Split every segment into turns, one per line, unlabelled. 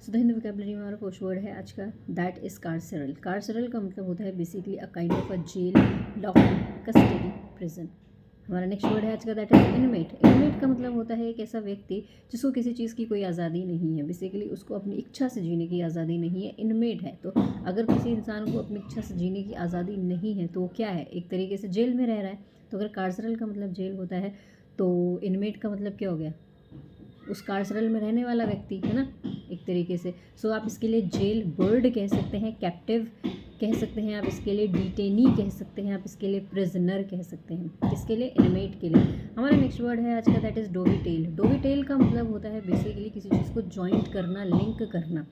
So the Hindi vocabulary में हमारा first word है आज का, दैट इज कार्सरल। कार्सरल का मतलब होता है basically a kind of a jail, lock, custody, prison. हमारा नेक्स्ट वर्ड है आज का, दैट इज इनमेट। इनमेट का मतलब होता है एक ऐसा व्यक्ति जिसको किसी चीज़ की कोई आज़ादी नहीं है, बेसिकली उसको अपनी इच्छा से जीने की आज़ादी नहीं है, इनमेट है। तो अगर किसी इंसान को अपनी इच्छा से जीने की आज़ादी नहीं है तो वो क्या है, एक तरीके से जेल में रह रहा है। तो अगर कार्सरल का मतलब जेल होता है तो इनमेट का मतलब क्या हो गया, उस कार्सरल में रहने वाला व्यक्ति है ना, एक तरीके से। सो आप इसके लिए जेल बर्ड कह सकते हैं, कैप्टिव कह सकते हैं, आप इसके लिए डिटेनी कह सकते हैं, आप इसके लिए प्रिजनर कह सकते हैं, किसके लिए, इनमेट के लिए। हमारा नेक्स्ट वर्ड है आज का, दैट इज़ डोवी टेल। डोवी टेल का मतलब होता है बेसिकली किसी चीज़ को जॉइंट करना, लिंक करना,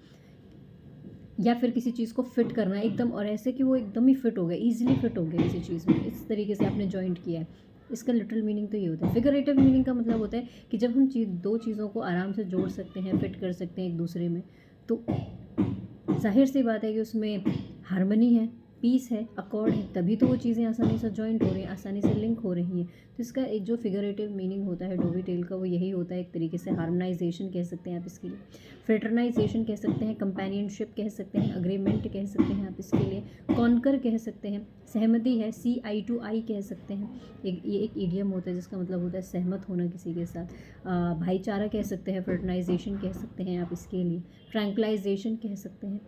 या फिर किसी चीज़ को फिट करना एकदम, और ऐसे कि वो एकदम ही फिट हो गया, ईजिली फिट हो गया किसी चीज़ में, इस तरीके से आपने जॉइंट किया है। इसका लिटरल मीनिंग तो ये होता है। फिगरेटिव मीनिंग का मतलब होता है कि जब हम दो चीज़ों को आराम से जोड़ सकते हैं, फिट कर सकते हैं एक दूसरे में, तो जाहिर सी बात है कि उसमें हार्मनी है, पीस है, अकॉर्ड है, तभी तो वो चीज़ें आसानी से जॉइंट हो रही हैं, आसानी से लिंक हो रही हैं। तो इसका एक जो फिगरेटिव मीनिंग होता है डोवी टेल का, वो यही होता है, एक तरीके से हार्मोनाइजेशन कह सकते हैं आप इसके लिए, फ्रेटरनाइजेशन कह सकते हैं, कंपेनियनशिप कह सकते हैं, अग्रीमेंट कह सकते हैं आप इसके लिए, कॉन्कर कह सकते हैं, सहमति है, CI2I कह सकते हैं, ये एक ईडियम होता है जिसका मतलब होता है सहमत होना किसी के साथ। भाईचारा कह सकते हैं, फ्रेटरनाइजेशन कह सकते हैं आप इसके लिए, ट्रैंक्विलाइजेशन कह सकते हैं,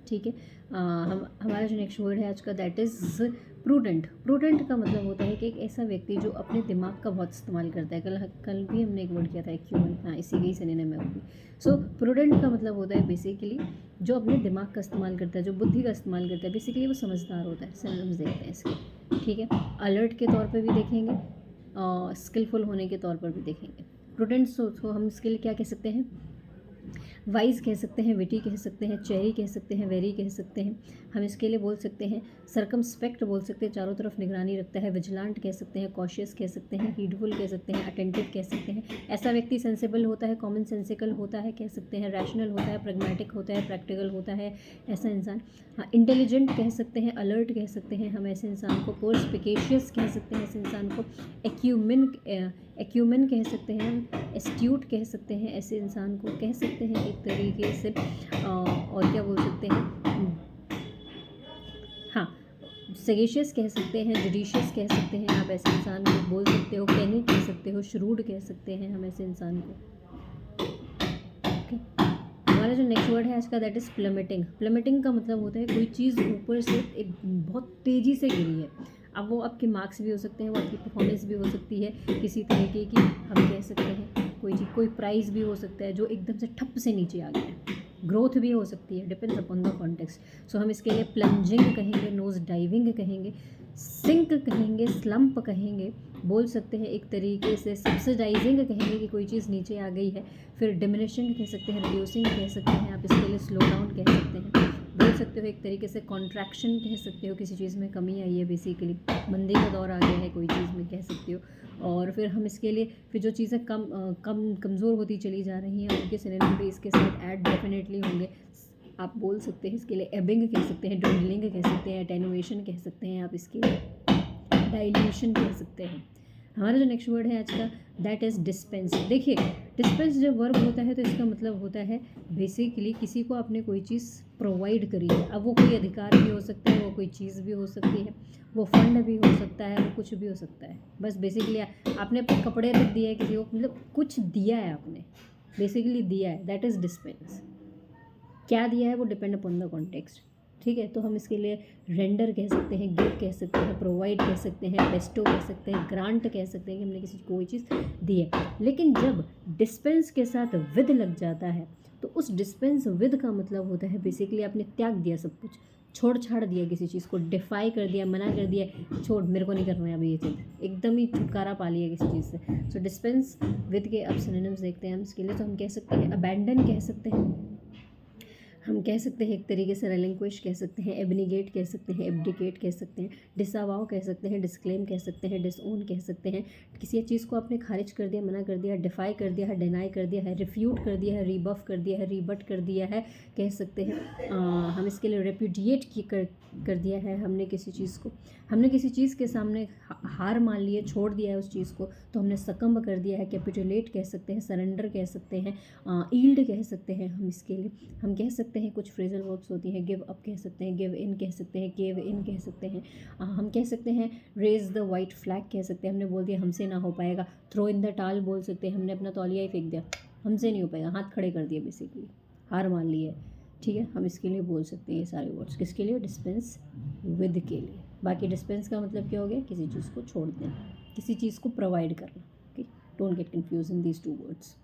ठीक है। हमारा जो नेक्स्ट वर्ड है आज का, दैट इज़ प्रूडेंट। प्रूडेंट का मतलब होता है कि एक ऐसा व्यक्ति जो अपने दिमाग का बहुत इस्तेमाल करता है। कल भी हमने एक वर्ड किया था एक्यूमेंट, हाँ इसी के ही सिनोनिम है वो भी। सो प्रूडेंट का मतलब होता है बेसिकली जो अपने दिमाग का इस्तेमाल करता है, जो बुद्धि का इस्तेमाल करता है, बेसिकली वो समझदार होता है। सिनोनिम्स देखते हैं इसके, ठीक है। अलर्ट के तौर पर भी देखेंगे, स्किलफुल होने के तौर पर भी देखेंगे। प्रूडेंट को हम इसके लिए क्या कह सकते हैं, वाइज कह सकते हैं, विटी कह सकते हैं, चेरी कह सकते हैं, वेरी कह सकते हैं। हम इसके लिए बोल सकते हैं सरकमस्पेक्ट बोल सकते हैं, चारों तरफ निगरानी रखता है, विजिलेंट कह सकते हैं, कॉशियस कह सकते हैं, हीडफुल कह सकते हैं, अटेंटिव कह सकते हैं। ऐसा व्यक्ति सेंसिबल होता है, कॉमन सेंसिकल होता है कह सकते हैं, रैशनल होता है, प्रैग्मेटिक होता है, प्रैक्टिकल होता है ऐसा इंसान। हाँ, इंटेलिजेंट कह सकते हैं, अलर्ट कह सकते हैं हम ऐसे इंसान को, पर्सपिकेशियस कह सकते हैं ऐसे इंसान को, एक्यूमेन कह सकते हैं हम, एस्ट्यूट कह सकते हैं ऐसे इंसान को, कह सकते हैं एक तरीके से। और क्या बोल सकते हैं, हाँ सगेशियस कह सकते हैं, जुडिशियस कह सकते हैं आप ऐसे इंसान को, बोल सकते हो कैनी कह सकते हो, श्रूड कह सकते हैं हम ऐसे इंसान को, ओके। हमारा जो नेक्स्ट वर्ड है आज का, दैट इज़ प्लमेटिंग। प्लमेटिंग का मतलब होता है कोई चीज़ ऊपर से एक बहुत तेज़ी से गिरी है। अब वो आपके मार्क्स भी हो सकते हैं, वो आपकी परफॉर्मेंस भी हो सकती है किसी तरीके की, हम कह सकते हैं कोई चीज़, कोई प्राइज़ भी हो सकता है जो एकदम से ठप से नीचे आ गया है, ग्रोथ भी हो सकती है, डिपेंड्स अपॉन द कॉन्टेक्स्ट। सो हम इसके लिए प्लंजिंग कहेंगे, नोज डाइविंग कहेंगे, सिंक कहेंगे, स्लम्प कहेंगे, बोल सकते हैं एक तरीके से सब्सिडाइजिंग कहेंगे कि कोई चीज़ नीचे आ गई है, फिर डिमिनिशिंग कह सकते हैं, रिड्यूसिंग कह सकते हैं आप इसके लिए, स्लो डाउन कह सकते हैं, बोल सकते हो एक तरीके से कॉन्ट्रैक्शन कह सकते हो, किसी चीज़ में कमी आई है, बेसिकली मंदी का दौर आ गया है कोई चीज़ में कह सकते हो। और फिर हम इसके लिए फिर जो चीज़ें कमज़ोर होती चली जा रही हैं उनके सिनोनिम भी इसके साथ ऐड डेफिनेटली होंगे। आप बोल सकते हैं इसके लिए एबिंग कह सकते हैं, ड्विंडलिंग कह सकते हैं, एटेनुएशन कह सकते हैं आप इसके लिए, डाइल्यूशन कह सकते हैं। हमारा जो नेक्स्ट वर्ड है आज का, दैट इज़ डिस्पेंस। देखिए डिस्पेंस जब वर्ब होता है तो इसका मतलब होता है बेसिकली किसी को आपने कोई चीज़ प्रोवाइड करी है। अब वो कोई अधिकार भी हो सकता है, वो कोई चीज़ भी हो सकती है, वो फंड भी हो सकता है, वो कुछ भी हो सकता है। बस बेसिकली आपने अपने कपड़े तक दिया है किसी को, मतलब कुछ दिया है आपने, बेसिकली दिया है, दैट इज़ डिस्पेंस। क्या दिया है वो डिपेंड अपॉन द कॉन्टेक्स्ट, ठीक है। तो हम इसके लिए रेंडर कह सकते हैं, गिव कह सकते हैं, प्रोवाइड कह सकते हैं, बेस्टो कह सकते हैं, ग्रांट कह सकते हैं कि हमने किसी को कोई चीज़ दी है। लेकिन जब डिस्पेंस के साथ विद लग जाता है तो उस डिस्पेंस विद का मतलब होता है बेसिकली आपने त्याग दिया सब कुछ, छोड़ छाड़ दिया किसी चीज़ को, डिफाई कर दिया, मना कर दिया, छोड़ मेरे को नहीं करना है अभी ये चीज़, एकदम ही छुटकारा पा लिया किसी चीज़ से। सो डिस्पेंस विद के अब सिनोनिम्स देखते हैं हम इसके लिए। तो हम कह सकते हैं अबैंडन कह सकते हैं, हम कह सकते हैं एक तरीके से रेलिंक्विश कह सकते हैं, एबनिगेट कह सकते हैं, एब्डिकेट कह सकते हैं, डिसअवाउ कह सकते हैं, डिस्क्लेम कह सकते हैं, डिसओन कह सकते हैं। किसी चीज़ को आपने खारिज कर दिया, मना कर दिया, डिफाई कर दिया है, डिनाई कर दिया है, रिफ्यूट कर दिया है, रीबफ कर दिया है, रीबट कर दिया है, कह सकते हैं। हम इसके लिए रेप्यूडिएट कर दिया है हमने किसी चीज़ को, हमने किसी चीज़ के सामने हार मान ली है, छोड़ दिया है उस चीज़ को, तो हमने सकम्ब कर दिया है, कैपिटुलेट कह सकते हैं, सरेंडर कह सकते हैं, ईल्ड कह सकते हैं। हम इसके लिए हम कह सकते हैं कुछ फ्रेजल वर्ब्स होती हैं, गिव अप कह सकते हैं, गिव इन कह सकते हैं, केव इन कह सकते हैं। हम कह सकते हैं रेज द वाइट फ्लैग कह सकते हैं, हमने बोल दिया हमसे ना हो पाएगा। थ्रो इन द टाल बोल सकते हैं, हमने अपना तौलिया ही फेंक दिया, हमसे नहीं हो पाएगा, हाथ खड़े कर दिए, बेसिकली हार मान ली है। ठीक है, हम इसके लिए बोल सकते हैं ये सारे वर्ड्स, किसके लिए, डिस्पेंस विद के लिए। बाकी डिस्पेंस का मतलब क्या हो गया, किसी चीज़ को छोड़ देना, किसी चीज़ को प्रोवाइड करना। Okay, don't get confuse in these two words.